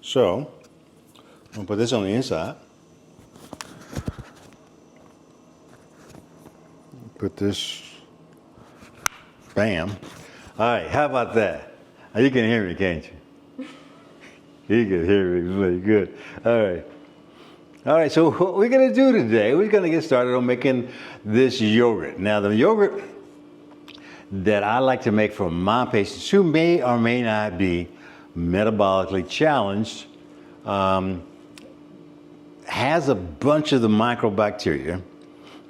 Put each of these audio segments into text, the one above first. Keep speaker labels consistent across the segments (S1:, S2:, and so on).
S1: So, I'm gonna put this on the inside. Put this, bam. All right, how about that? Now you can hear me, can't you? You can hear me really good. All right. All right, so what we're gonna do today, we're gonna get started on making this yogurt. Now the yogurt that I like to make for my patients who may or may not be metabolically challenged has a bunch of the microbacteria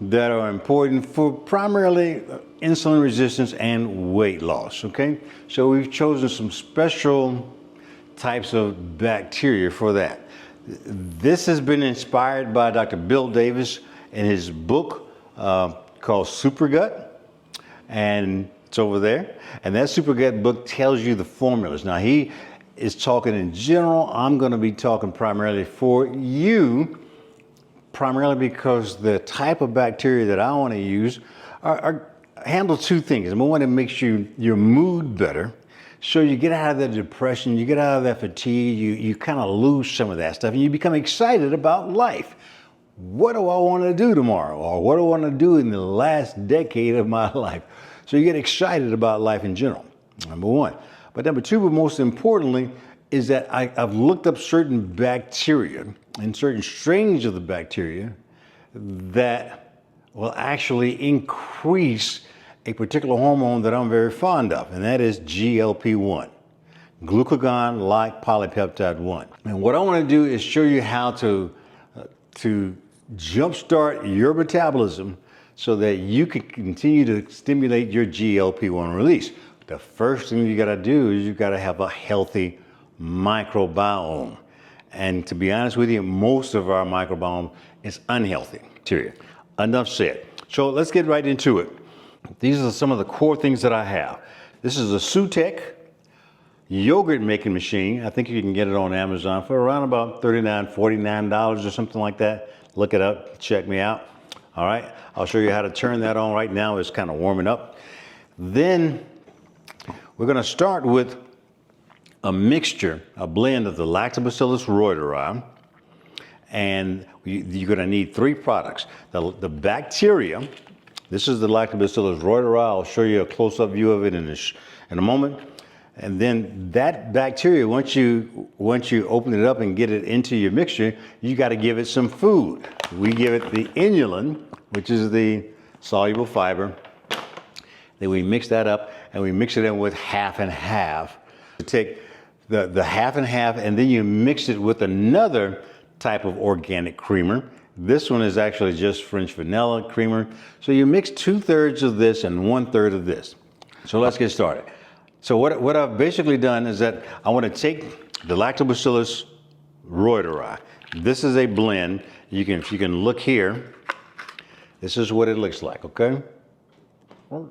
S1: that are important for primarily insulin resistance and weight loss, okay? So we've chosen some special types of bacteria for that. This has been inspired by Dr. Bill Davis in his book called Super Gut, and it's over there. And that Super Gut book tells you the formulas. Now he is talking in general. I'm going to be talking primarily for you, primarily because the type of bacteria that I want to use handle two things. Number one, it makes your mood better. So you get out of that depression, you get out of that fatigue, you kind of lose some of that stuff, and you become excited about life. What do I want to do tomorrow? Or what do I want to do in the last decade of my life? So you get excited about life in general, number one. But number two, but most importantly, is that I've looked up certain bacteria and certain strains of the bacteria that will actually increase a particular hormone that I'm very fond of, and that is GLP-1, glucagon-like polypeptide 1. And what I want to do is show you how to jumpstart your metabolism so that you can continue to stimulate your GLP-1 release. The first thing you got to do is you got to have a healthy microbiome. And to be honest with you, most of our microbiome is unhealthy. Enough said. So let's get right into it. These are some of the core things that I have. This is a Sutec yogurt making machine. I think you can get it on Amazon for around about $39, $49 or something like that. Look it up, check me out. All right, I'll show you how to turn that on right now. It's kind of warming up. Then we're gonna start with a mixture, a blend of the Lactobacillus reuteri, and you're gonna need three products. The bacteria. This is the Lactobacillus reuteri. I'll show you a close-up view of it in a moment. And then that bacteria, once you open it up and get it into your mixture, you got to give it some food. We give it the inulin, which is the soluble fiber. Then we mix that up and we mix it in with half and half. You take the half and half and then you mix it with another type of organic creamer. This one is actually just French vanilla creamer. So you mix 2/3 of this and 1/3 of this. So let's get started. So what I've basically done is that I want to take the Lactobacillus reuteri. This is a blend. If you can look here, this is what it looks like, okay? All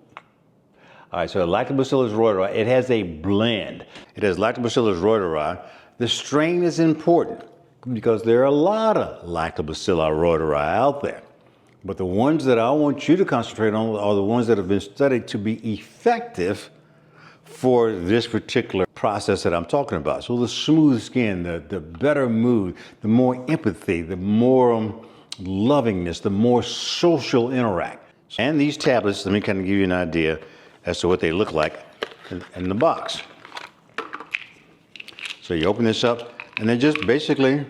S1: right, so Lactobacillus reuteri, it has a blend. It has Lactobacillus reuteri. The strain is important, because there are a lot of Lactobacilli reuteri out there. But the ones that I want you to concentrate on are the ones that have been studied to be effective for this particular process that I'm talking about. So the smooth skin, the better mood, the more empathy, the more lovingness, the more social interact. And these tablets, let me kind of give you an idea as to what they look like in the box. So you open this up, and they're just basically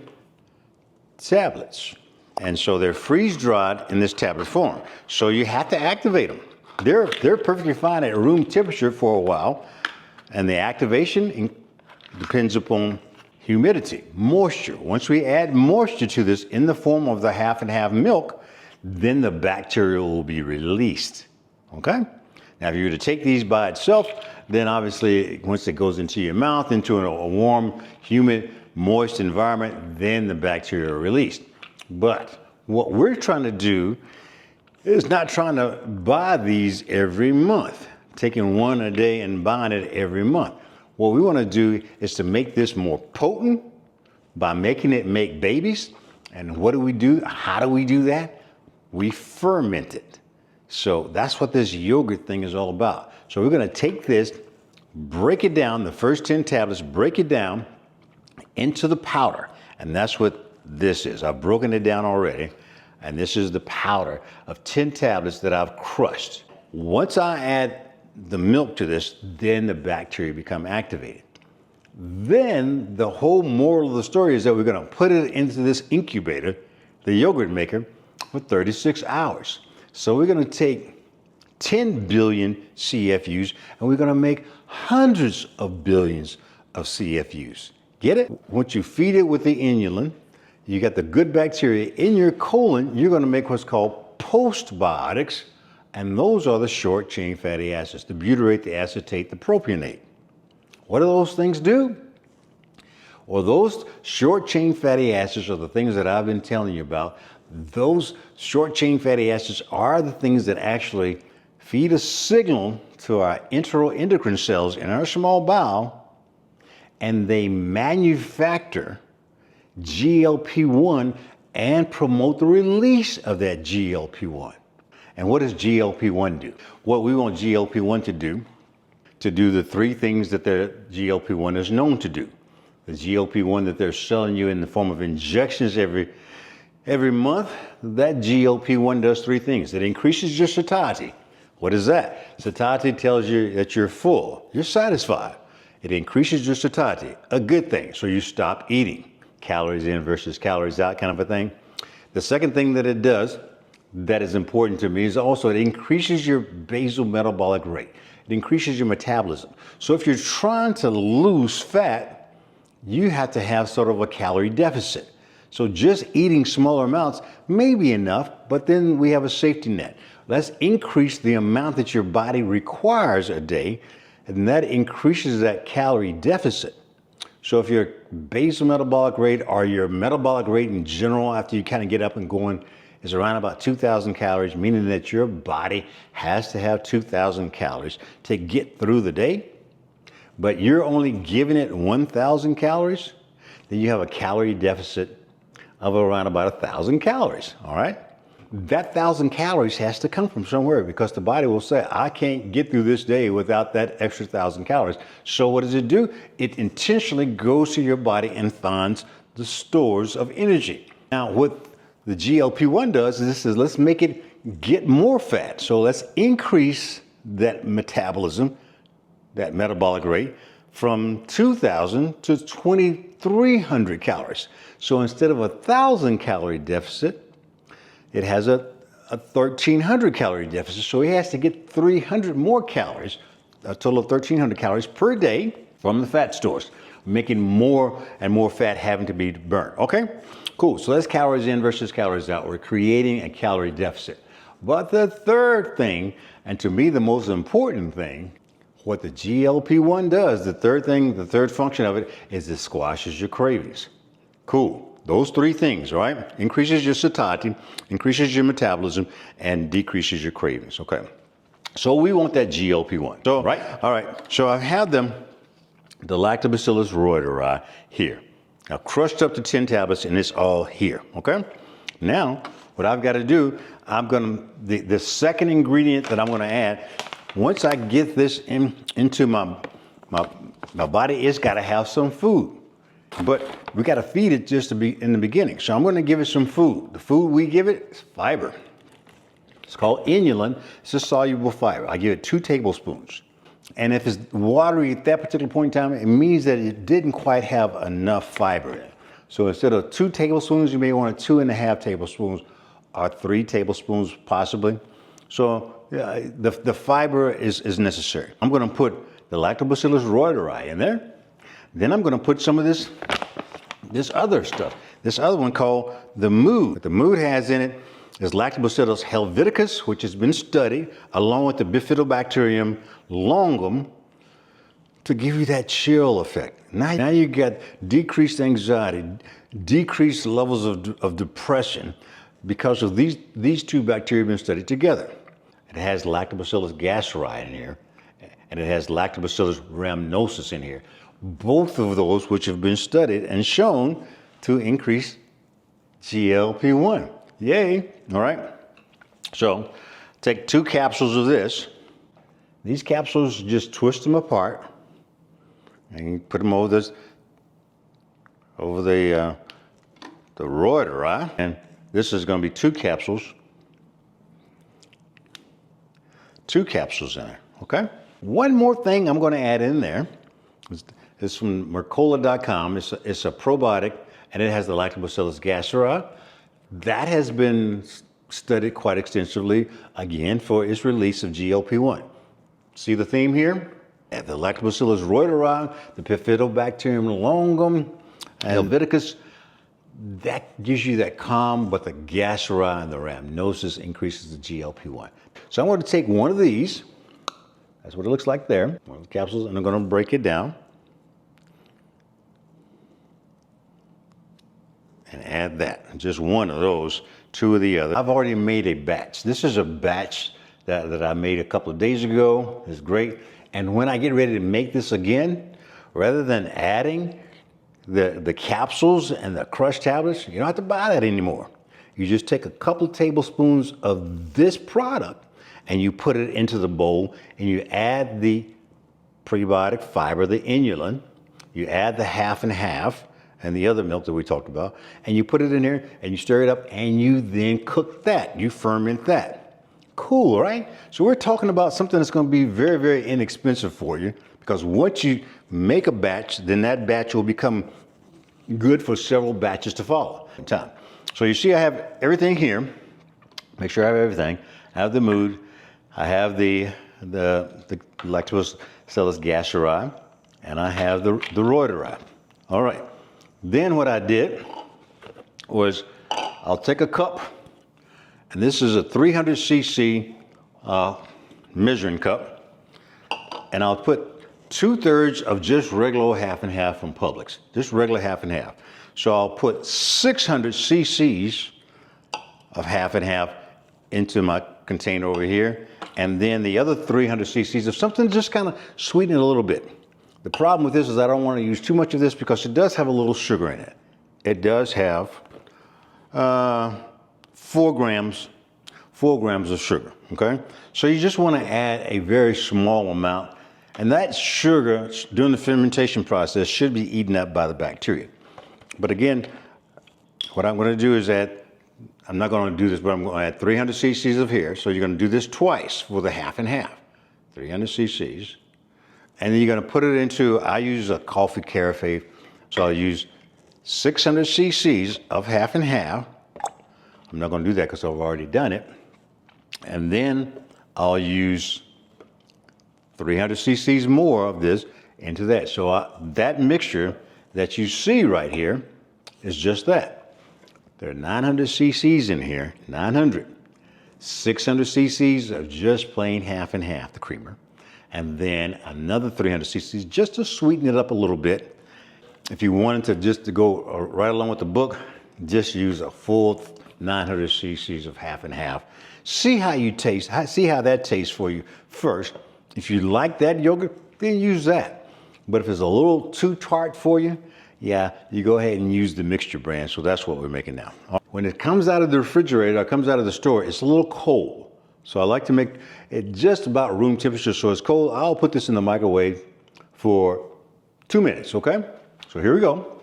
S1: tablets. And so they're freeze-dried in this tablet form. So you have to activate them. They're perfectly fine at room temperature for a while. And the activation depends upon humidity, moisture. Once we add moisture to this in the form of the half and half milk, then the bacteria will be released, okay? Now, if you were to take these by itself, then obviously once it goes into your mouth, into a warm, humid, moist environment, then the bacteria are released. But what we're trying to do is not trying to buy these every month, taking one a day and buying it every month. What we want to do is to make this more potent by making it make babies. And what do we do? How do we do that? We ferment it. So that's what this yogurt thing is all about. So we're going to take this, break it down, the first 10 tablets, break it down into the powder. And that's what this is. I've broken it down already. And this is the powder of 10 tablets that I've crushed. Once I add the milk to this, then the bacteria become activated. Then the whole moral of the story is that we're going to put it into this incubator, the yogurt maker, for 36 hours. So we're going to take 10 billion CFUs and we're going to make hundreds of billions of CFUs. Get it? Once you feed it with the inulin, you got the good bacteria in your colon, you're going to make what's called postbiotics, and those are the short chain fatty acids, the butyrate, the acetate, the propionate. What do those things do? Well, those short chain fatty acids are the things that I've been telling you about. Those short chain fatty acids are the things that actually feed a signal to our enteroendocrine cells in our small bowel, and they manufacture GLP-1 and promote the release of that GLP-1. And what does GLP-1 do? What we want GLP-1 to do the three things that the GLP-1 is known to do. The GLP-1 that they're selling you in the form of injections every month, that GLP-1 does three things. It increases your satiety. What is that? Satiety tells you that you're full, you're satisfied. It increases your satiety, a good thing, so you stop eating. Calories in versus calories out kind of a thing. The second thing that it does that is important to me is also it increases your basal metabolic rate. It increases your metabolism. So if you're trying to lose fat, you have to have sort of a calorie deficit. So just eating smaller amounts may be enough, but then we have a safety net. Let's increase the amount that your body requires a day, and that increases that calorie deficit. So if your basal metabolic rate or your metabolic rate in general after you kind of get up and going is around about 2,000 calories, meaning that your body has to have 2,000 calories to get through the day, but you're only giving it 1,000 calories, then you have a calorie deficit of around about 1,000 calories, all right? That 1,000 calories has to come from somewhere because the body will say, I can't get through this day without that extra 1,000 calories. So what does it do? It intentionally goes to your body and finds the stores of energy. Now, what the GLP-1 does is this is let's make it get more fat. So let's increase that metabolism, that metabolic rate, from 2,000 to 2,300 calories. So instead of a 1,000 calorie deficit, it has a 1,300 calorie deficit. So he has to get 300 more calories, a total of 1,300 calories per day from the fat stores, making more and more fat having to be burnt. Okay, cool. So that's calories in versus calories out. We're creating a calorie deficit. But the third thing, and to me the most important thing, what the GLP-1 does, the third function of it is it squashes your cravings. Cool. Those three things, right? Increases your satiety, increases your metabolism, and decreases your cravings. Okay. So we want that GLP-1. So, right? All right. So I have the Lactobacillus reuteri here. Now crushed up to 10 tablets, and it's all here. Okay. Now, what I've got to do, the second ingredient that I'm going to add, once I get this into my body, it's got to have some food. But we got to feed it just to be in the beginning. So I'm going to give it some food. The food we give it is fiber. It's called inulin. It's a soluble fiber. I give it 2 tablespoons. And if it's watery at that particular point in time, it means that it didn't quite have enough fiber in it. So instead of 2 tablespoons, you may want 2.5 tablespoons or 3 tablespoons possibly. So the fiber is necessary. I'm going to put the Lactobacillus reuteri in there. Then I'm going to put some of this other stuff. This other one called the mood. What the mood has in it is Lactobacillus helveticus, which has been studied, along with the Bifidobacterium longum, to give you that chill effect. Now you get decreased anxiety, decreased levels of depression because of these two bacteria have been studied together. It has Lactobacillus gasseri in here, and it has Lactobacillus rhamnosus in here. Both of those which have been studied and shown to increase GLP-1. Yay, all right? So take 2 capsules of this. These capsules, just twist them apart and you put them over this over the Reuteri, and this is going to be 2 capsules. 2 capsules in there, okay? One more thing I'm going to add in there. It's from Mercola.com. It's a probiotic, and it has the Lactobacillus gasseri. That has been studied quite extensively, again, for its release of GLP-1. See the theme here? The Lactobacillus reuteri, the Bifidobacterium longum, and Helveticus, that gives you that calm, but the gasseri and the rhamnosus increases the GLP-1. So I'm going to take one of these. That's what it looks like there. One of the capsules, and I'm going to break it down. And add that. Just one of those, 2 of the other. I've already made a batch. This is a batch that I made a couple of days ago. It's great. And when I get ready to make this again, rather than adding the capsules and the crushed tablets, you don't have to buy that anymore. You just take a couple tablespoons of this product and you put it into the bowl and you add the prebiotic fiber, the inulin, you add the half and half and the other milk that we talked about, and you put it in there and you stir it up and you then cook that, you ferment that. Cool, right? So we're talking about something that's going to be very, very inexpensive for you, because once you make a batch, then that batch will become good for several batches to follow in time. So you see I have everything here. Make sure I have everything. I have the mood. I have the Lactobacillus gasseri, and I have the Reuteri. All right. Then what I did was I'll take a cup, and this is a 300 cc measuring cup, and I'll put 2/3 of just regular half and half from Publix, just regular half and half. So I'll put 600 cc's of half and half into my container over here, and then the other 300 cc's of something just kind of sweeten it a little bit. The problem with this is I don't want to use too much of this because it does have a little sugar in it. It does have 4 grams of sugar, okay? So you just want to add a very small amount, and that sugar during the fermentation process should be eaten up by the bacteria. But again, what I'm going to do is I'm not going to do this, but I'm going to add 300 cc's of here. So you're going to do this twice for the half and half, 300 cc's. And then you're going to put it into, I use a coffee carafe, so I'll use 600 cc's of half and half. I'm not going to do that because I've already done it. And then I'll use 300 cc's more of this into that. So that mixture that you see right here is just that. There are 900 cc's in here, 900. 600 cc's of just plain half and half, the creamer. And then another 300 cc's just to sweeten it up a little bit. If you wanted to go right along with the book, just use a full 900 cc's of half and half. See how you taste, see how that tastes for you first. If you like that yogurt, then use that. But if it's a little too tart for you, yeah, you go ahead and use the mixture brand. So that's what we're making now. When it comes out of the refrigerator or comes out of the store, it's a little cold. So I like to make it just about room temperature so it's cold. I'll put this in the microwave for 2 minutes, okay? So here we go.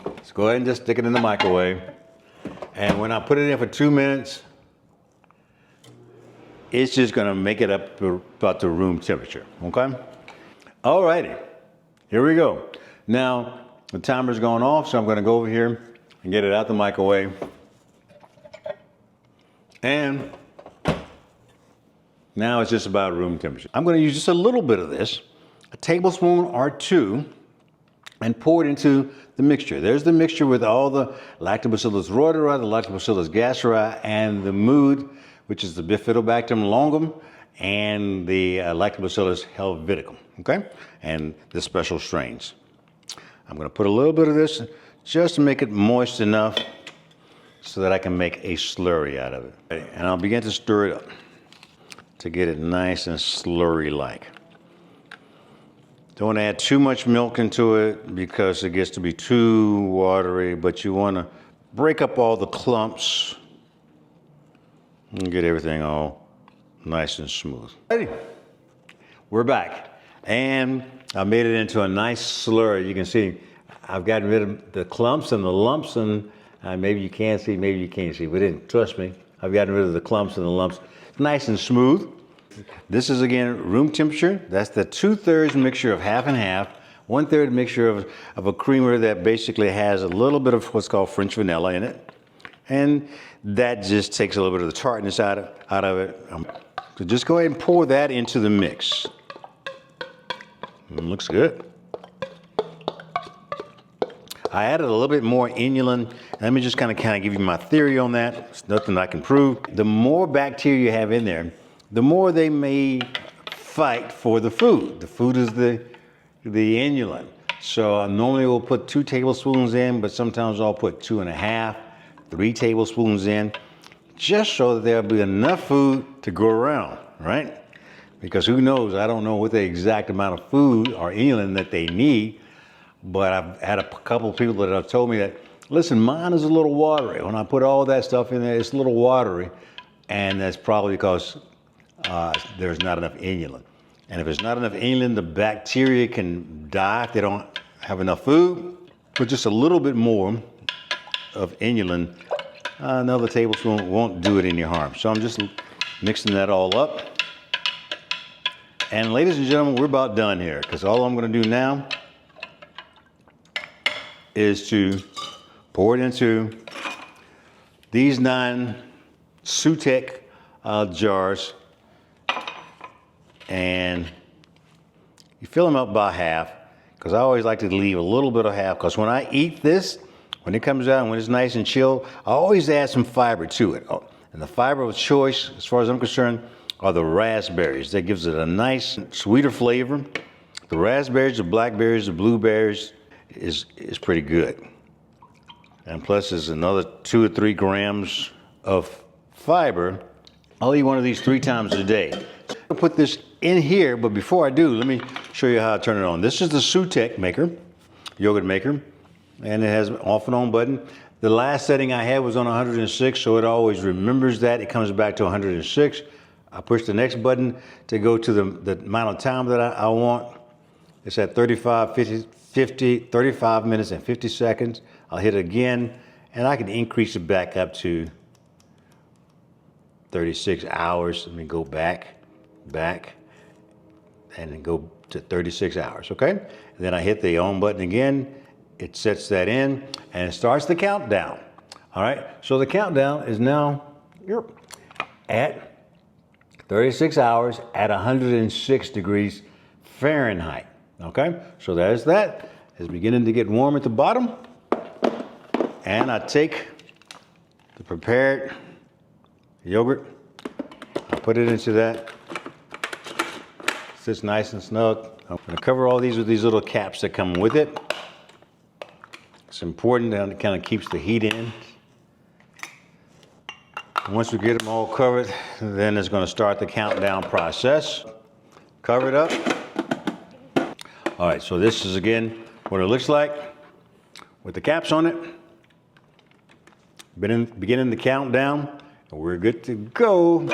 S1: Let's go ahead and just stick it in the microwave. And when I put it in for 2 minutes, it's just gonna make it up to about the room temperature, okay? All righty, here we go. Now, the timer's going off, so I'm gonna go over here and get it out the microwave. And now it's just about room temperature. I'm going to use just a little bit of this, a tablespoon or 2, and pour it into the mixture. There's the mixture with all the Lactobacillus reuteri, the Lactobacillus gasseri, and the mood, which is the Bifidobacterium longum, and the Lactobacillus helveticum, okay? And the special strains. I'm going to put a little bit of this just to make it moist enough so that I can make a slurry out of it. And I'll begin to stir it up to get it nice and slurry-like. Don't add too much milk into it because it gets to be too watery, but you want to break up all the clumps and get everything all nice and smooth. Ready? We're back. And I made it into a nice slurry. You can see I've gotten rid of the clumps and the lumps, and maybe you can see, maybe you can't see, but trust me, I've gotten rid of the clumps and the lumps. It's nice and smooth. This is, again, room temperature. That's the 2/3 mixture of half and half, 1/3 mixture of a creamer that basically has a little bit of what's called French vanilla in it. And that just takes a little bit of the tartness out of it. So just go ahead and pour that into the mix. Looks good. I added a little bit more inulin. Let me just kind of give you my theory on that. It's nothing I can prove. The more bacteria you have in there, the more they may fight for the food. The food is the inulin. So I normally will put 2 tablespoons in, but sometimes I'll put 2.5, 3 tablespoons in, just so that there'll be enough food to go around, right? Because who knows, I don't know what the exact amount of food or inulin that they need, but I've had a couple of people that have told me that, listen, mine is a little watery. When I put all that stuff in there, it's a little watery, and that's probably because there's not enough inulin. And if there's not enough inulin, the bacteria can die if they don't have enough food. Put just a little bit more of inulin, another tablespoon won't do it any harm. So I'm just mixing that all up. And ladies and gentlemen, we're about done here, because all I'm going to do now is to pour it into these 9 Sutek jars, and you fill them up by half, because I always like to leave a little bit of half, because when I eat this, when it comes out and when it's nice and chilled, I always add some fiber to it. And the fiber of choice, as far as I'm concerned, are the raspberries. That gives it a nice, sweeter flavor. The raspberries, the blackberries, the blueberries is pretty good. And plus there's another 2 or 3 grams of fiber. I'll eat one of these 3 times a day. I'll put this in here, but before I do, let me show you how I turn it on. This is the Sutek maker, yogurt maker, and it has an off and on button. The last setting I had was on 106, so it always remembers that. It comes back to 106. I push the next button to go to the amount of time that I want. It's at 35 minutes and 50 seconds. I'll hit it again, and I can increase it back up to 36 hours. Let me go back, and then go to 36 hours, okay? And then I hit the on button again. It sets that in, and it starts the countdown. All right, so the countdown is now at 36 hours at 106 degrees Fahrenheit, okay? So there's that. It's beginning to get warm at the bottom. And I take the prepared yogurt, I put it into that. It sits nice and snug. I'm gonna cover all these with these little caps that come with it. It's important that it kind of keeps the heat in. Once we get them all covered, then it's going to start the countdown process. Cover it up. All right, so this is again what it looks like with the caps on it. Beginning the countdown, and we're good to go.